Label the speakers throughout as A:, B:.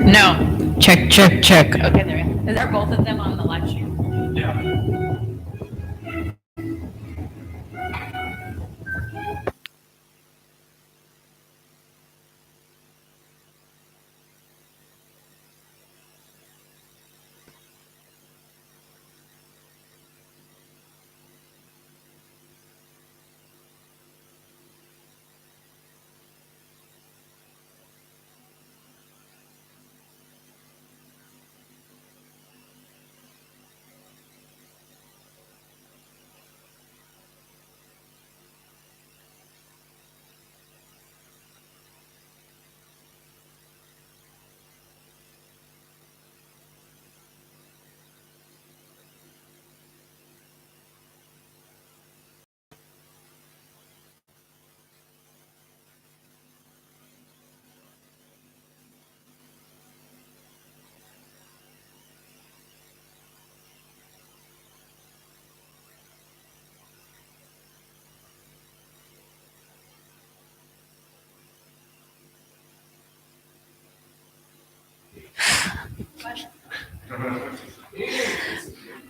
A: No. Check, check, check. Okay, there we go. Is there both of them on the live stream?
B: Yeah.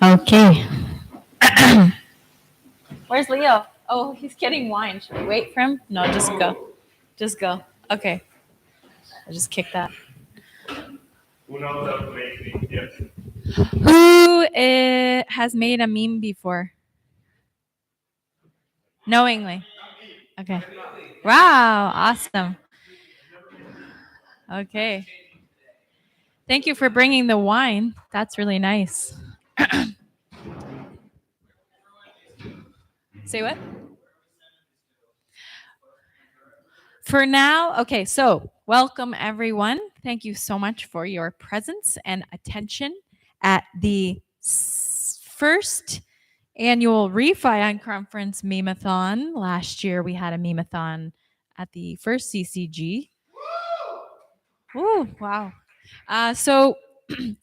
A: Okay. Where's Leo? Oh, he's getting wine. Should we wait for him? No, just go. Just go. Okay. I'll just kick that.
B: Who knows how to make things? Yes.
A: Who has made a meme before? Knowingly. Okay. Wow. Awesome. Okay. Thank you for bringing the wine. That's really nice. Say what? For now, okay, so welcome everyone. Thank you so much for your presence and attention at the first annual ReFi Unconference Memathon. Last year we had a Memathon at the first CCG. Ooh, wow. So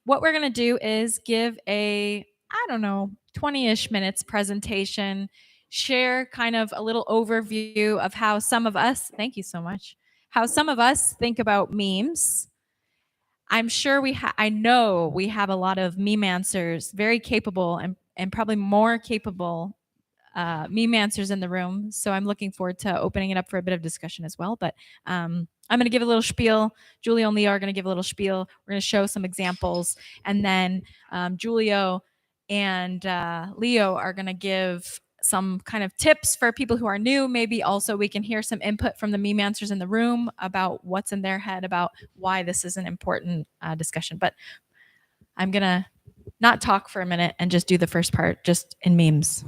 A: what we're going to do is give a, I don't know, 20-ish minutes presentation, share kind of a little overview of how some of us, thank you so much, how some of us think about memes. I'm sure I know we have a lot of meme answers, very capable and probably more capable meme answers in the room. So I'm looking forward to opening it up for a bit of discussion as well. But I'm going to give a little spiel. Julio and Leo are going to give a little spiel. We're going to show some examples. And then Julio and Leo are going to give some kind of tips for people who are new. Maybe also we can hear some input from the meme answers in the room about what's in their head about why this is an important discussion. But I'm going to not talk for a minute and just do the first part just in memes.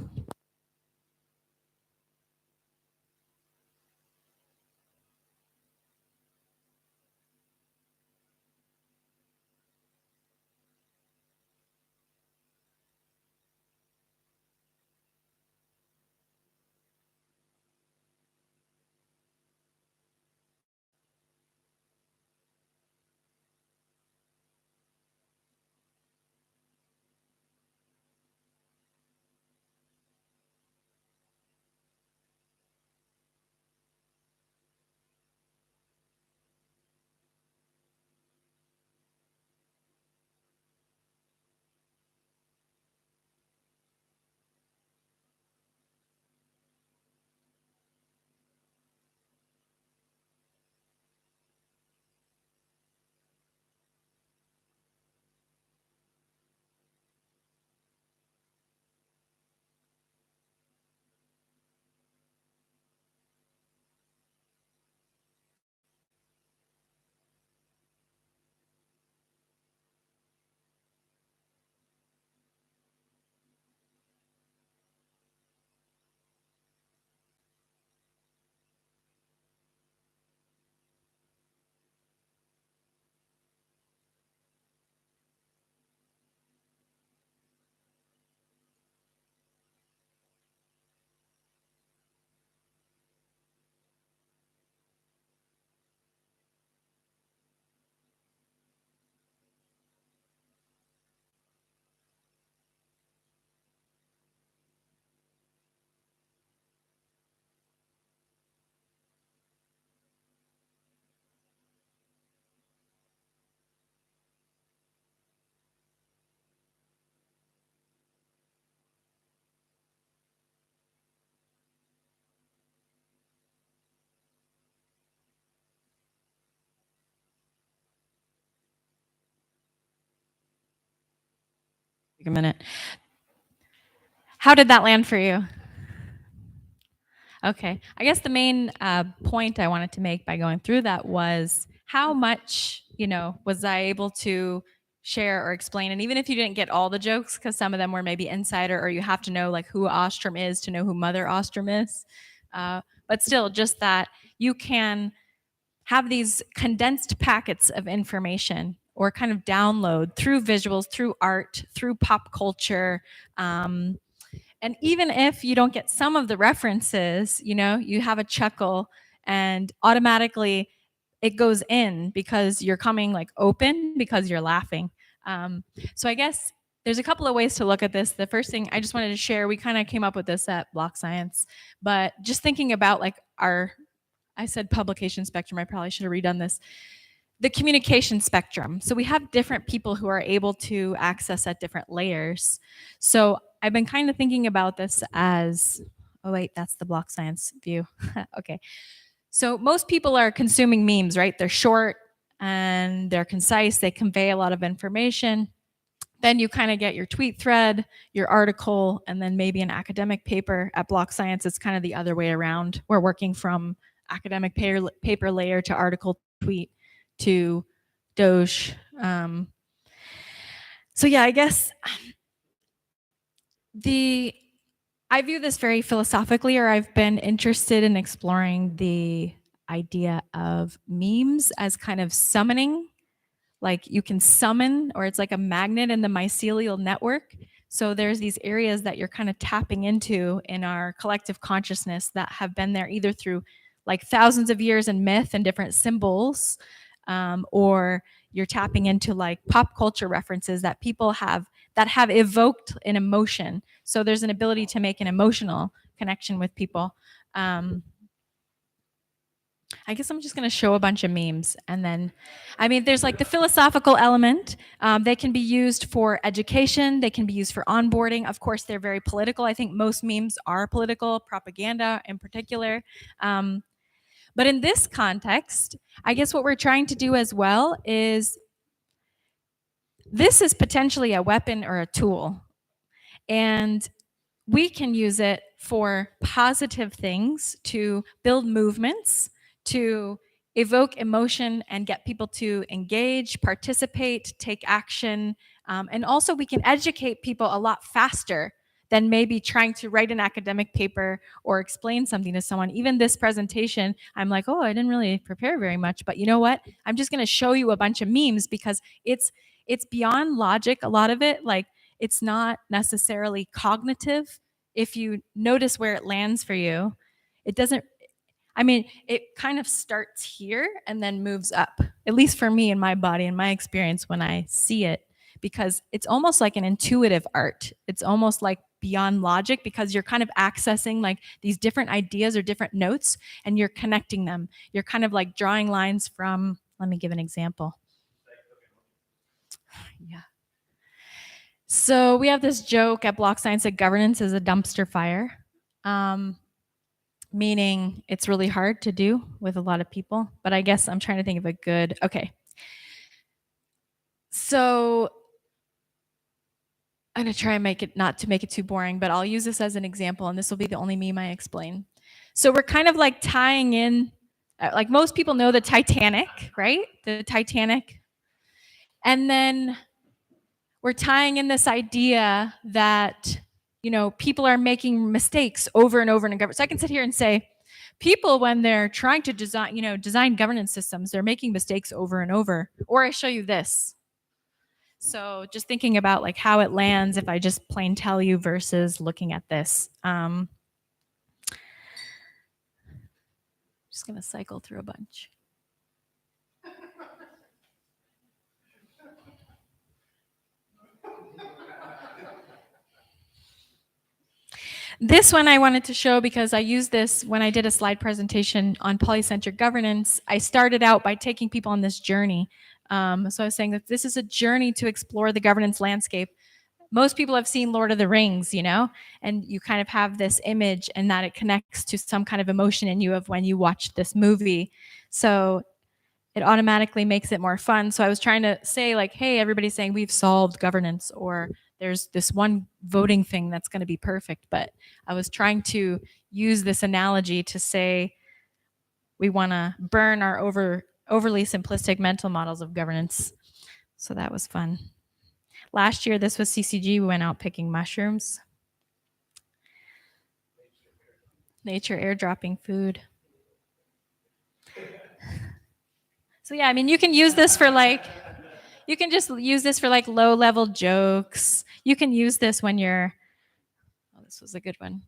A: a minute. How did that land for you? Okay. I guess the main point I wanted to make by going through that was how much, was I able to share or explain? And even if you didn't get all the jokes, because some of them were maybe insider, or you have to know like who Ostrom is to know who Mother Ostrom is. But still, just that you can have these condensed packets of information or kind of download through visuals, through art, through pop culture. And even if you don't get some of the references, you have a chuckle and automatically it goes in because you're coming like open because you're laughing. So I guess there's a couple of ways to look at this. The first thing I just wanted to share, we kind of came up with this at Block Science, but just thinking about like I said publication spectrum, I probably should have redone this. The communication spectrum. So we have different people who are able to access at different layers. So I've been kind of thinking about this as, oh wait, that's the Block Science view. Okay. So most people are consuming memes, right? They're short and they're concise. They convey a lot of information. Then you kind of get your tweet thread, your article, and then maybe an academic paper. At Block Science, it's kind of the other way around. We're working from academic paper layer to article tweet to Doge. So yeah, I guess I view this very philosophically, or I've been interested in exploring the idea of memes as kind of summoning. Like you can summon, or it's like a magnet in the mycelial network. So there's these areas that you're kind of tapping into in our collective consciousness that have been there either through like thousands of years in myth and different symbols, or you're tapping into like pop culture references that people have that have evoked an emotion. So there's an ability to make an emotional connection with people. I guess I'm just going to show a bunch of memes. And then, there's like the philosophical element. They can be used for education. They can be used for onboarding. Of course, they're very political. I think most memes are political, propaganda in particular. But in this context, I guess what we're trying to do as well is this is potentially a weapon or a tool. And we can use it for positive things, to build movements, to evoke emotion and get people to engage, participate, take action. And also we can educate people a lot faster than maybe trying to write an academic paper or explain something to someone. Even this presentation, I'm like, oh, I didn't really prepare very much, but you know what? I'm just gonna show you a bunch of memes because it's beyond logic, a lot of it. Like it's not necessarily cognitive. If you notice where it lands for you, it doesn't, it kind of starts here and then moves up, at least for me in my body and my experience when I see it, because it's almost like an intuitive art. It's almost like beyond logic because you're kind of accessing like these different ideas or different notes and you're connecting them. You're kind of like drawing lines from, let me give an example. Yeah. So we have this joke at Block Science that governance is a dumpster fire, meaning it's really hard to do with a lot of people. But I guess I'm trying to think of a good, okay. So I'm going to try and make it not to make it too boring, but I'll use this as an example, and this will be the only meme I explain. So we're kind of like tying in, like most people know the Titanic, right? The Titanic. And then we're tying in this idea that, people are making mistakes over and over in government. So I can sit here and say, people, when they're trying to design governance systems, they're making mistakes over and over. Or I show you this. So just thinking about like how it lands if I just plain tell you versus looking at this. Just gonna cycle through a bunch. This one I wanted to show because I used this when I did a slide presentation on polycentric governance. I started out by taking people on this journey. So I was saying that this is a journey to explore the governance landscape. Most people have seen Lord of the Rings, and you kind of have this image and that it connects to some kind of emotion in you of when you watched this movie. So it automatically makes it more fun. So I was trying to say like, hey, everybody's saying we've solved governance or there's this one voting thing that's going to be perfect. But I was trying to use this analogy to say we want to burn our overly simplistic mental models of governance. So that was fun. Last year, this was CCG. We went out picking mushrooms. Nature airdropping food. So yeah, I mean, you can use this for like, you can just use this for like low level jokes. You can use this when you're, oh, this was a good one.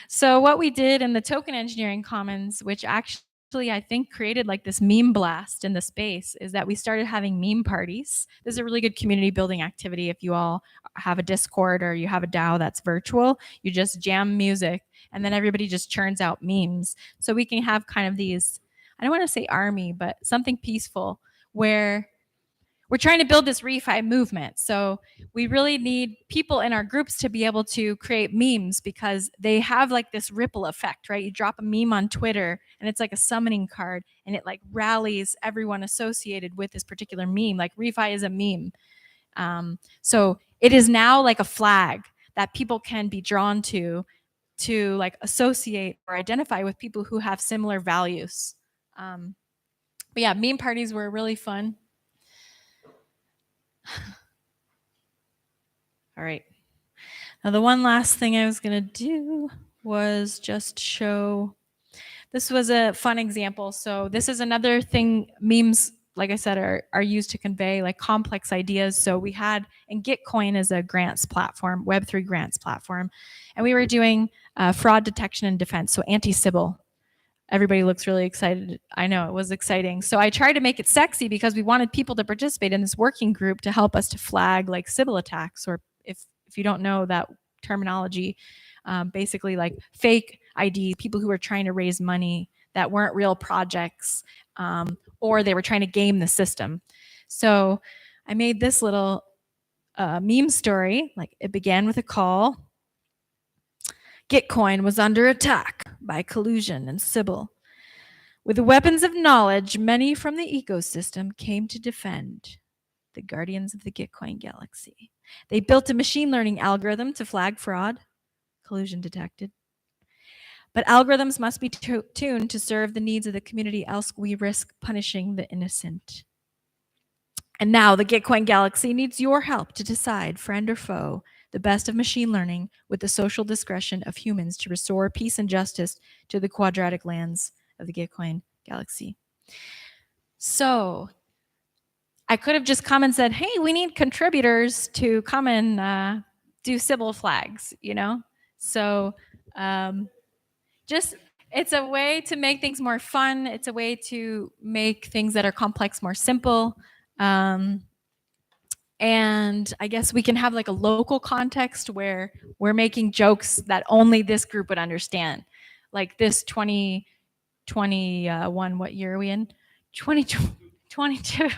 A: So what we did in the token engineering commons, which actually I think created like this meme blast in the space, is that we started having meme parties. This is a really good community building activity. If you all have a Discord or you have a DAO that's virtual, you just jam music and then everybody just churns out memes. So we can have kind of these, I don't want to say army, but something peaceful where we're trying to build this ReFi movement. So we really need people in our groups to be able to create memes because they have like this ripple effect, right? You drop a meme on Twitter and it's like a summoning card and it like rallies everyone associated with this particular meme. Like ReFi is a meme. So it is now like a flag that people can be drawn to like associate or identify with people who have similar values. But yeah, meme parties were really fun. All right. Now, the one last thing I was going to do was just show, this was a fun example. So this is another thing, memes, like I said, are used to convey like complex ideas. So we had, and Gitcoin is a grants platform, Web3 grants platform, and we were doing fraud detection and defense, so anti-Sybil. Everybody looks really excited. I know, it was exciting. So I tried to make it sexy because we wanted people to participate in this working group to help us to flag like Sybil attacks, or if you don't know that terminology, basically like fake ID, people who were trying to raise money that weren't real projects, or they were trying to game the system. So I made this little meme story. Like, it began with a call. Gitcoin was under attack by collusion and Sybil. With the weapons of knowledge, many from the ecosystem came to defend the guardians of the Gitcoin galaxy. They built a machine learning algorithm to flag fraud, collusion detected. But algorithms must be tuned to serve the needs of the community, else we risk punishing the innocent. And now the Gitcoin galaxy needs your help to decide, friend or foe, the best of machine learning with the social discretion of humans to restore peace and justice to the quadratic lands of the Gitcoin galaxy. So I could have just come and said, hey, we need contributors to come and do Sybil flags, you know? So just, it's a way to make things more fun. It's a way to make things that are complex more simple. And I guess we can have like a local context where we're making jokes that only this group would understand. Like this 2021, what year are we in? 2022.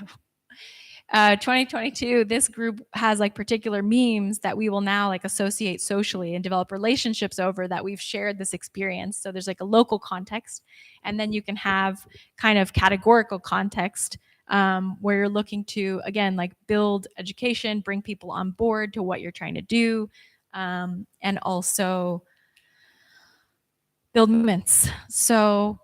A: 2022, this group has like particular memes that we will now like associate socially and develop relationships over, that we've shared this experience. So there's like a local context, and then you can have kind of categorical context where you're looking to, again, like build education, bring people on board to what you're trying to do, and also build movements. So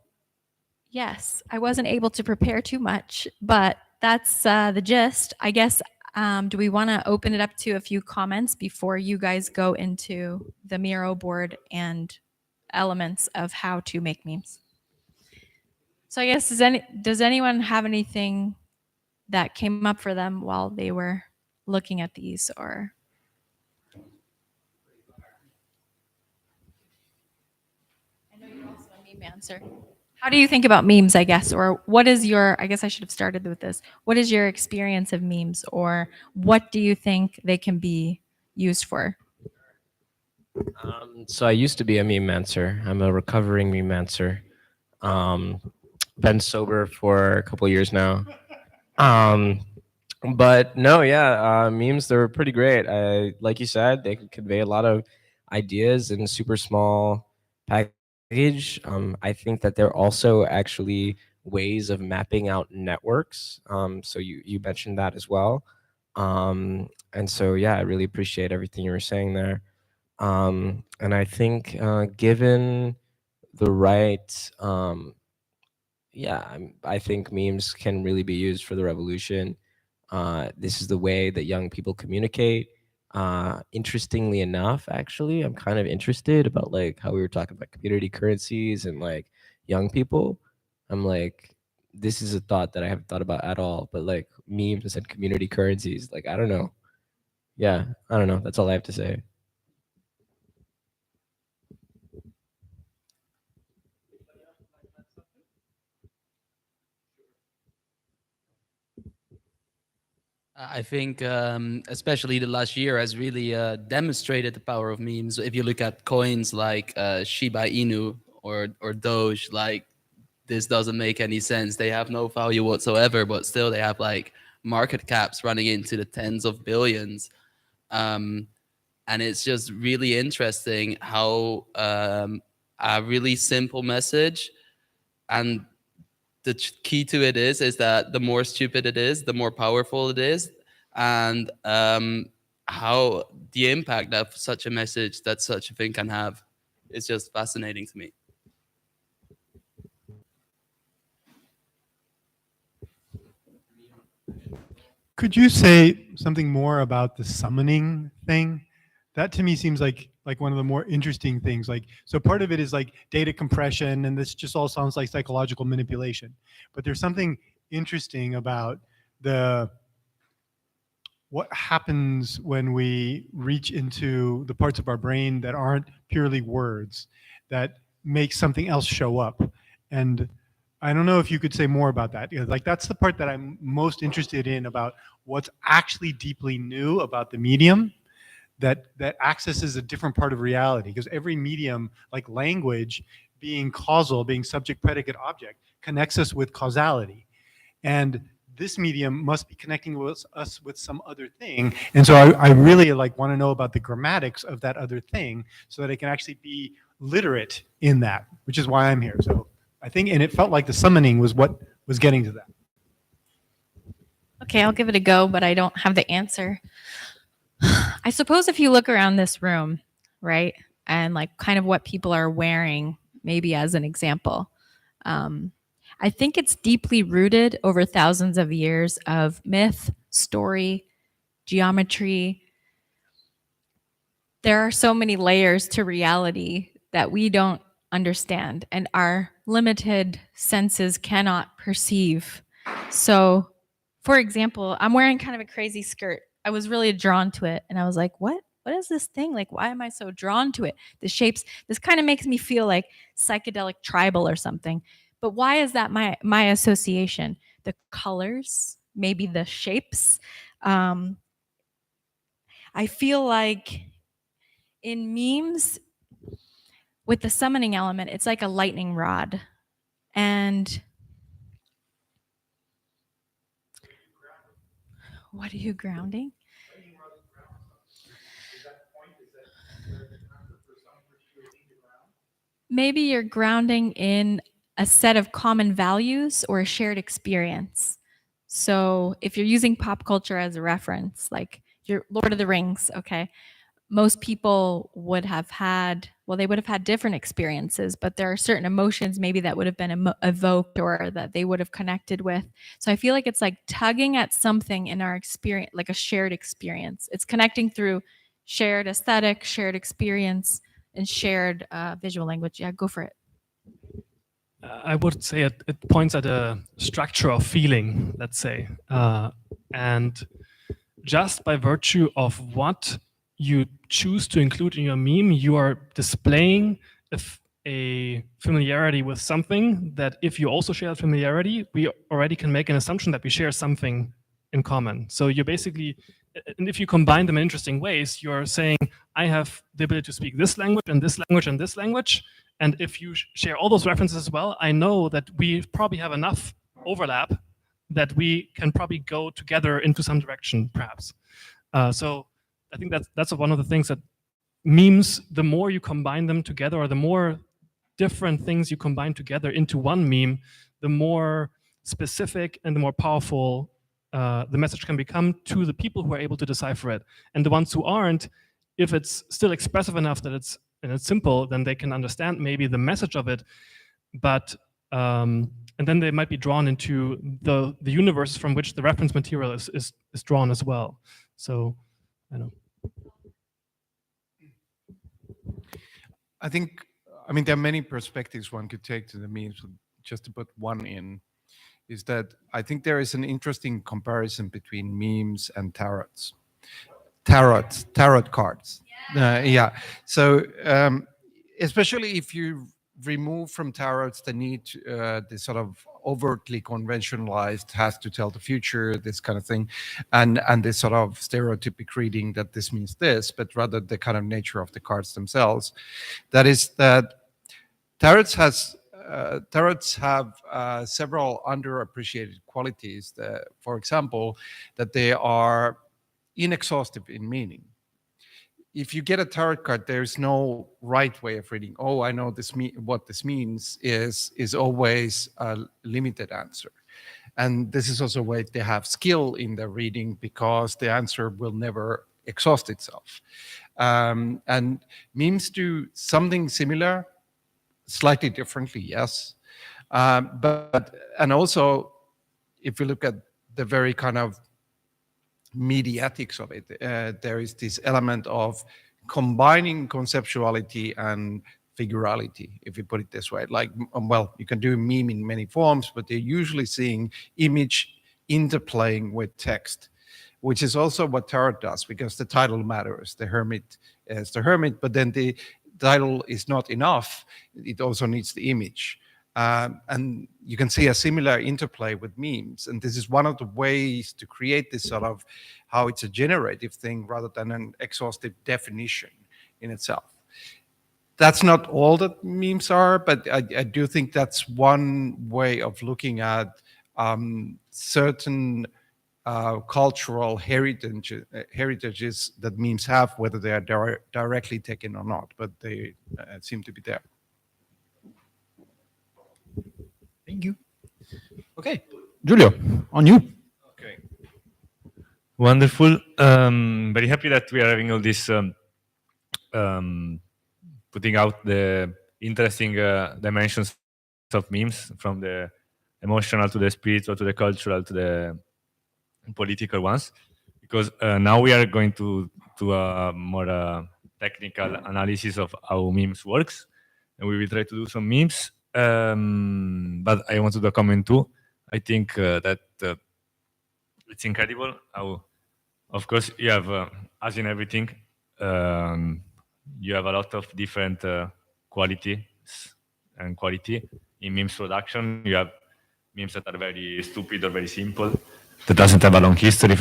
A: yes, I wasn't able to prepare too much, but that's the gist. I guess, do we want to open it up to a few comments before you guys go into the Miro board and elements of how to make memes? So I guess, does anyone have anything that came up for them while they were looking at these? Or I know you're also a meme answer. How do you think about memes, I guess? Or what is your, I guess I should have started with this. What is your experience of memes, or what do you think they can be used for?
C: So I used to be a meme mancer. I'm a recovering meme mancer. Been sober for a couple years now. But no, yeah, memes, they're pretty great. Like you said, they can convey a lot of ideas in super small package. I think that they're also actually ways of mapping out networks. So you mentioned that as well. And so, yeah, I really appreciate everything you were saying there. And I think given the right, I think memes can really be used for the revolution. This is the way that young people communicate. Interestingly enough, actually, I'm kind of interested about like how we were talking about community currencies and like young people. I'm like, this is a thought that I haven't thought about at all, but like memes and community currencies, like, I don't know. Yeah, I don't know. That's all I have to say.
D: I think especially the last year has really demonstrated the power of memes. If you look at coins like Shiba Inu or Doge, like this doesn't make any sense. They have no value whatsoever, but still they have like market caps running into the tens of billions. And it's just really interesting how a really simple message, and the key to it is that the more stupid it is, the more powerful it is, and how the impact of such a message that such a thing can have is just fascinating to me.
E: Could you say something more about the summoning thing? That to me seems like one of the more interesting things. Like, so part of it is like data compression, and this just all sounds like psychological manipulation. But there's something interesting about what happens when we reach into the parts of our brain that aren't purely words, that make something else show up. And I don't know if you could say more about that. Like, that's the part that I'm most interested in about what's actually deeply new about the medium, that accesses a different part of reality. Because every medium, like language, being causal, being subject, predicate, object, connects us with causality. And this medium must be connecting with us with some other thing. And so I really want to know about the grammatics of that other thing so that I can actually be literate in that, which is why I'm here. So I think, and it felt like the summoning was what was getting to that.
A: Okay, I'll give it a go, but I don't have the answer. I suppose if you look around this room, right, and like kind of what people are wearing, maybe as an example, I think it's deeply rooted over thousands of years of myth, story, geometry. There are so many layers to reality that we don't understand, and our limited senses cannot perceive. So, for example, I'm wearing kind of a crazy skirt. I was really drawn to it, and I was like, what is this thing? Like, why am I so drawn to it? The shapes, this kind of makes me feel like psychedelic tribal or something. But why is that my association? The colors, maybe the shapes. I feel like in memes, with the summoning element, it's like a lightning rod. And what are you grounding? Maybe you're grounding in a set of common values or a shared experience. So if you're using pop culture as a reference, like your Lord of the Rings, okay, most people would have had, well, they would have had different experiences, but there are certain emotions maybe that would have been evoked or that they would have connected with. So I feel like it's like tugging at something in our experience, like a shared experience. It's connecting through shared aesthetic, shared experience, and shared visual language. Yeah, go for it.
F: I would say it points at a structure of feeling, let's say. And just by virtue of what you choose to include in your meme, you are displaying a familiarity with something that if you also share familiarity, we already can make an assumption that we share something in common. So you're basically, and if you combine them in interesting ways, you're saying, I have the ability to speak this language and this language and this language. And if you share all those references as well, I know that we probably have enough overlap that we can probably go together into some direction, perhaps. So I think that's one of the things that memes, the more you combine them together, or the more different things you combine together into one meme, the more specific and the more powerful the message can become to the people who are able to decipher it. And the ones who aren't, if it's still expressive enough that it's simple, then they can understand maybe the message of it, but and then they might be drawn into the universe from which the reference material is drawn as well. So I don't know.
G: I mean, there are many perspectives one could take to the memes. Just to put one in, is that I think there is an interesting comparison between memes and tarots. Tarot cards. Yeah. So especially if you remove from tarots the need, the sort of overtly conventionalized has to tell the future, this kind of thing, and this sort of stereotypic reading that this means this, but rather the kind of nature of the cards themselves. That is that tarots have several underappreciated qualities. That, for example, that they are inexhaustive in meaning. If you get a tarot card, there's no right way of reading. Oh, I know this. What this means is always a limited answer, and this is also a way they have skill in their reading, because the answer will never exhaust itself. And memes do something similar, slightly differently, yes, but also if you look at the very kind of mediatics of it, there is this element of combining conceptuality and figurality, if you put it this way. Like, well, you can do a meme in many forms, but they're usually seeing image interplaying with text, which is also what tarot does, because the title matters. The hermit is the hermit, but then the title is not enough. It also needs the image. And you can see a similar interplay with memes. And this is one of the ways to create this sort of, how it's a generative thing rather than an exhaustive definition in itself. That's not all that memes are, but I do think that's one way of looking at certain cultural heritages that memes have, whether they are directly taken or not, but they seem to be there.
H: Thank you. Okay, Giulio, on you.
I: Okay. Wonderful. Very happy that we are having all this, putting out the interesting dimensions of memes, from the emotional to the spiritual to the cultural to the political ones, because now we are going to a more technical analysis of how memes works, and we will try to do some memes. But I want to do a comment too. I think that it's incredible how, of course, you have, as in everything, you have a lot of different qualities and quality in memes production. You have memes that are very stupid or very simple, that doesn't have a long history.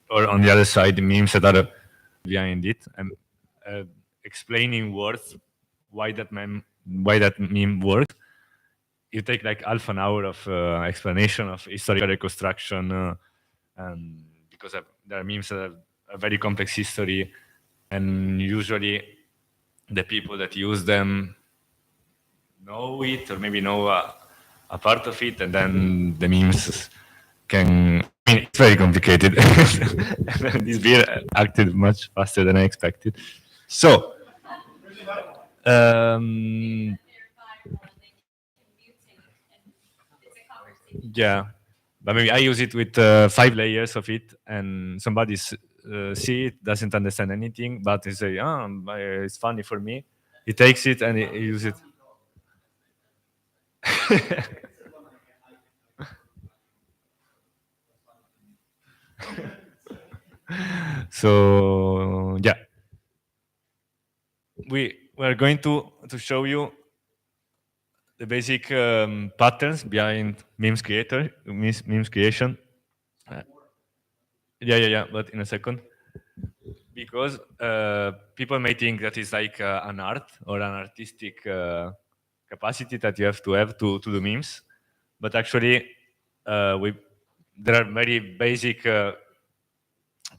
I: Or on the other side, memes that are behind it and explaining words why that meme works. You take like half an hour of explanation of historical reconstruction, because there are memes that have a very complex history, and usually the people that use them know it, or maybe know a part of it, and then the memes can. I mean, it's very complicated. This beer acted much faster than I expected. So. Yeah, but maybe I use it with 5 layers of it, and somebody see it, doesn't understand anything, but they say, "Oh, it's funny for me." He takes it and he uses it. So yeah, we are going to show you the basic patterns behind memes creation. Yeah, but in a second, because people may think that it's like an art or an artistic capacity that you have to do memes, but actually there are very basic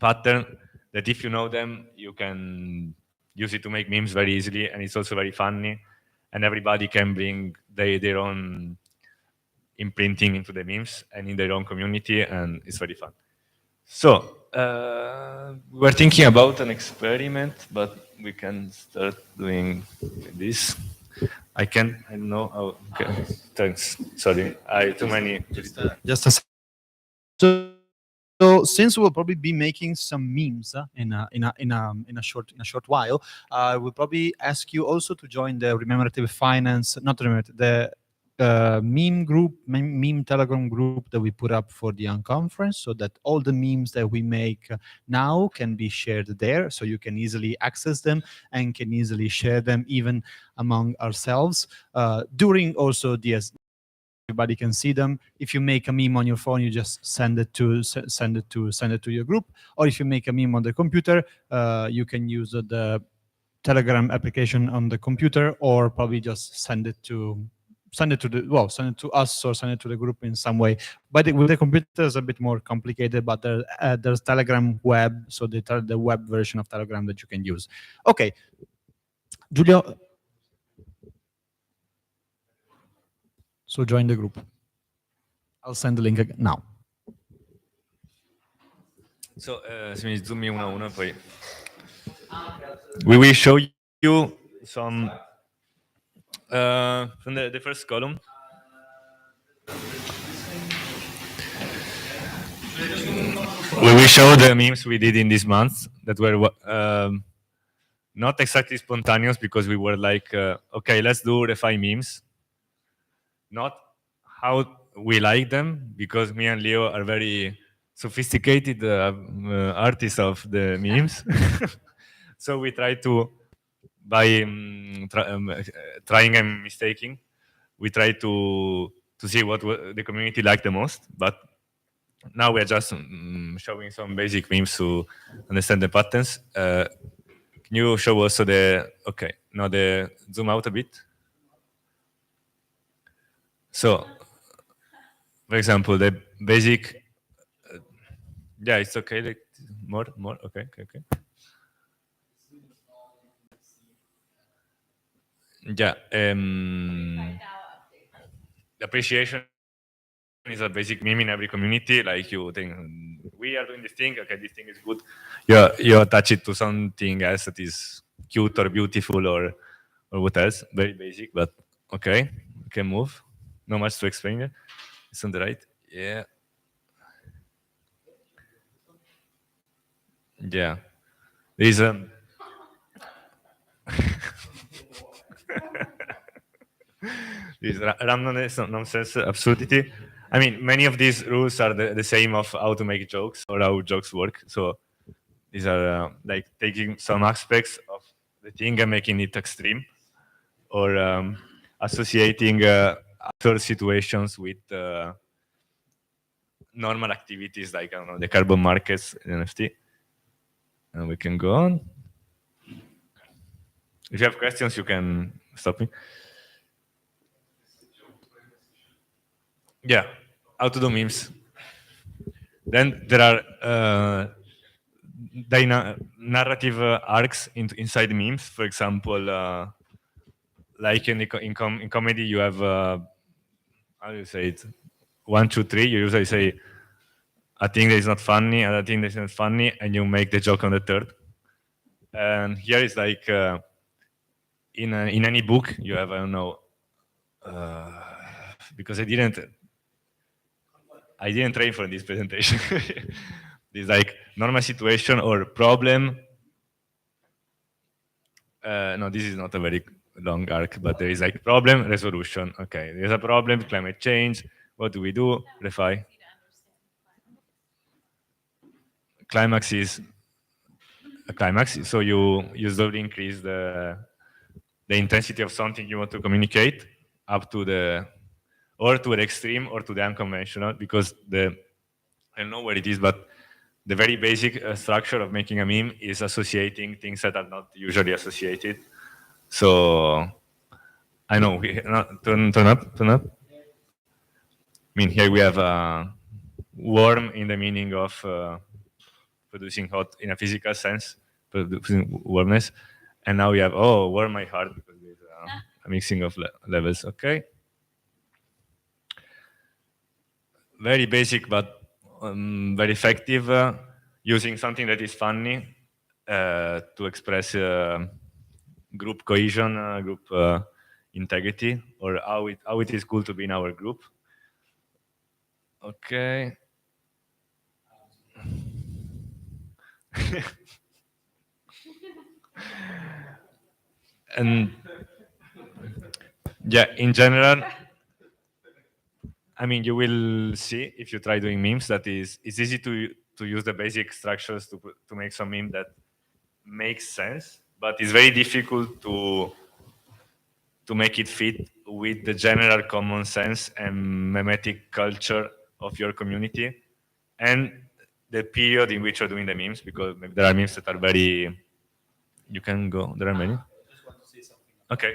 I: patterns that if you know them, you can use it to make memes very easily, and it's also very funny. and everybody can bring their own imprinting into the memes and in their own community, and it's very fun. So we're thinking about an experiment, but we can start doing this. I don't know how. Okay. Thanks. Sorry, I too many.
H: Just a so since we'll probably be making some memes in a short while, I will probably ask you also to join the Rememorative Finance, not Rememorative, the meme group, meme Telegram group that we put up for the Unconference, so that all the memes that we make now can be shared there, so you can easily access them and can easily share them even among ourselves during also the everybody can see them. If you make a meme on your phone, you just send it to your group, or if you make a meme on the computer, you can use the Telegram application on the computer, or probably just send it to us, or send it to the group in some way. But with the computer, it's a bit more complicated. But there's Telegram web, so the web version of Telegram that you can use. Okay, Giulio. So join the group. I'll send the link again now.
I: So, se mi zoomi uno a uno, poi we will show you some from the first column. We will show the memes we did in this month that were not exactly spontaneous, because we were like, okay, let's do ReFi memes. Not how we like them, because me and Leo are very sophisticated artists of the memes. So we try to, by trying and mistaking, we try to see what the community liked the most. But now we're just showing some basic memes to understand the patterns. Can you show also okay, now the zoom out a bit? So, for example, the basic, yeah, it's okay, like more, okay. Yeah, appreciation is a basic meme in every community. Like, you think, we are doing this thing, okay, this thing is good. You attach it to something else that is cute or beautiful or what else. Very basic, but okay, we can move. Not much to explain here. It's on the right. Yeah. Yeah. There's this randomness, nonsense, absurdity. I mean, many of these rules are the same of how to make jokes or how jokes work. So these are like taking some aspects of the thing and making it extreme, or associating absurd situations with normal activities, like, I don't know, the carbon markets, NFT. And we can go on. If you have questions, you can stop me. Yeah, how to do memes. Then there are narrative arcs inside memes. For example, like in comedy, you have, how do you say it? 1, 2, 3. You usually say a thing that is not funny, and a thing that is not funny, and you make the joke on the third. And here is like, in any book, you have, I don't know, because I didn't train for this presentation. It's like normal situation or problem. No, this is not a very long arc, but there is like problem, resolution. Okay, there's a problem, climate change. What do we do? ReFi. Climax is a climax. So you slowly increase the intensity of something you want to communicate up to the extreme or to the unconventional, because I don't know where it is, but the very basic structure of making a meme is associating things that are not usually associated. So I know, turn up. I mean, here we have warm in the meaning of producing hot in a physical sense, producing warmness. And now we have, warm my heart, because there's a mixing of levels. Okay. Very basic, but very effective. Using something that is funny to express group cohesion, group integrity, or how it is cool to be in our group. Okay. And yeah, in general, I mean, you will see if you try doing memes that it's easy to use the basic structures to make some meme that makes sense, but it's very difficult to make it fit with the general common sense and memetic culture of your community and the period in which you're doing the memes, because there are memes that are very. You can go. There are many. Okay.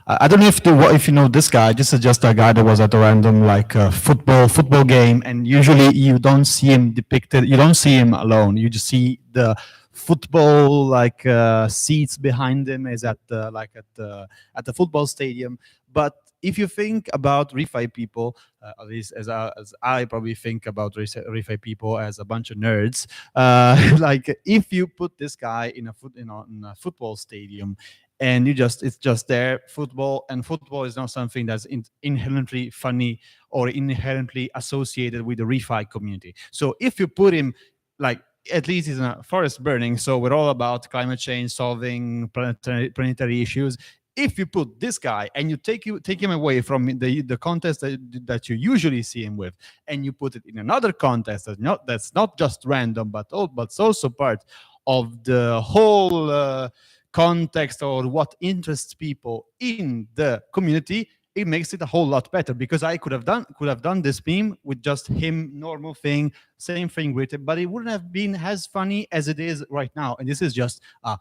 H: I don't know if you know this guy. This is just a guy that was at a random like football game, and usually you don't see him depicted. You don't see him alone. You just see the football like seats behind him is at the at the football stadium. But if you think about ReFi people, at least as I probably think about ReFi people as a bunch of nerds, like if you put this guy in a football stadium, and it's just there football, and football is not something that's inherently funny or inherently associated with the ReFi community. So if you put him like, at least he's in a forest burning, so we're all about climate change, solving planetary issues. If you put this guy and you take him away from the contest that you usually see him with, and you put it in another contest that's not just random, but it's also part of the whole context or what interests people in the community, it makes it a whole lot better, because I could have done this meme with just him, normal thing, same thing with it, but it wouldn't have been as funny as it is right now. And this is just a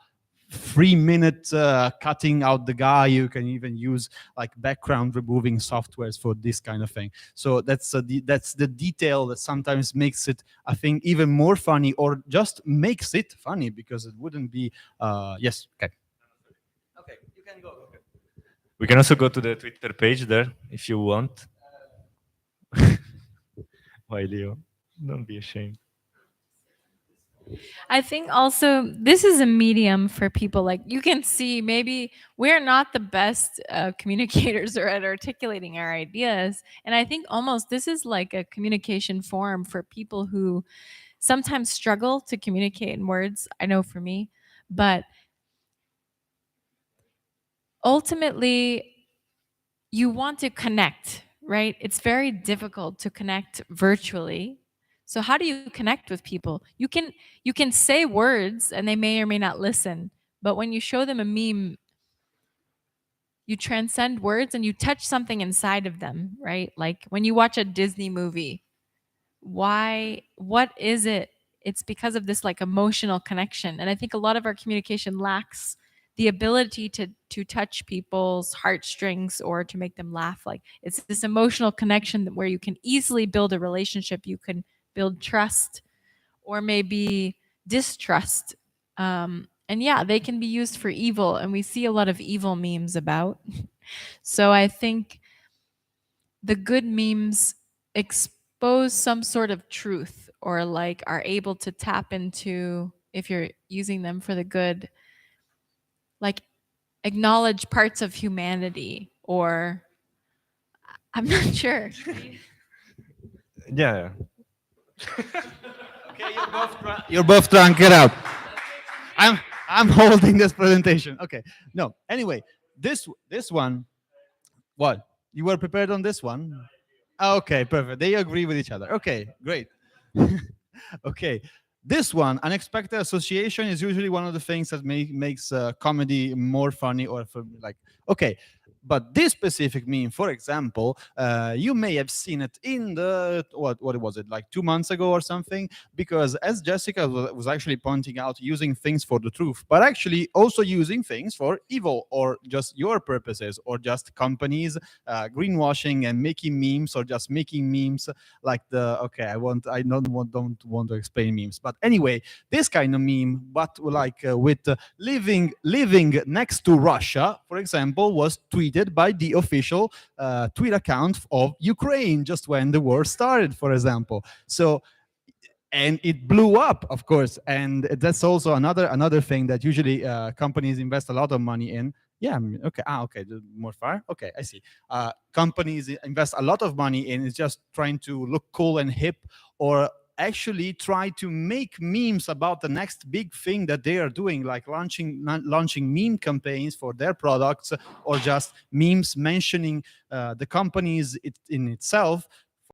H: 3-minute cutting out the guy. You can even use like background removing softwares for this kind of thing. So that's the detail that sometimes makes it, I think, even more funny, or just makes it funny, because it wouldn't be yes. Okay, you can go. Okay.
I: We can also go to the Twitter page there if you want. Why, Leo? Don't be ashamed.
A: I think also this is a medium for people. Like, you can see, maybe we're not the best communicators or at articulating our ideas. And I think almost this is like a communication forum for people who sometimes struggle to communicate in words. I know for me, but ultimately you want to connect, right? It's very difficult to connect virtually. So how do you connect with people? You can say words and they may or may not listen, but when you show them a meme, you transcend words and you touch something inside of them, right? Like when you watch a Disney movie, what is it? It's because of this like emotional connection. And I think a lot of our communication lacks the ability to touch people's heartstrings or to make them laugh. Like, it's this emotional connection where you can easily build a relationship. You can build trust or maybe distrust. And yeah, they can be used for evil, and we see a lot of evil memes about. So I think the good memes expose some sort of truth, or like are able to tap into, if you're using them for the good, like acknowledge parts of humanity, or I'm not sure.
I: Yeah.
H: Okay, you're both drunk. Get out. I'm holding this presentation. Okay. No. Anyway, this one. What? You were prepared on this one? Okay, perfect. They agree with each other. Okay, great. Okay. This one, unexpected association, is usually one of the things that makes comedy more funny, or for like, okay, But this specific meme, for example, you may have seen it in the what was it, like 2 months ago or something, because as Jessica was actually pointing out, using things for the truth, but actually also using things for evil or just your purposes, or just companies greenwashing and making memes, or just making memes like I don't want to explain memes, but anyway, this kind of meme, but like with living next to Russia, for example, was tweeted by the official Twitter account of Ukraine just when the war started, for example. So, and it blew up, of course, and that's also another thing that usually companies invest a lot of money in. Yeah, okay. Okay. More fire. Okay, I see. Companies invest a lot of money in is just trying to look cool and hip, or actually try to make memes about the next big thing that they are doing, like launching meme campaigns for their products, or just memes mentioning the companies in itself,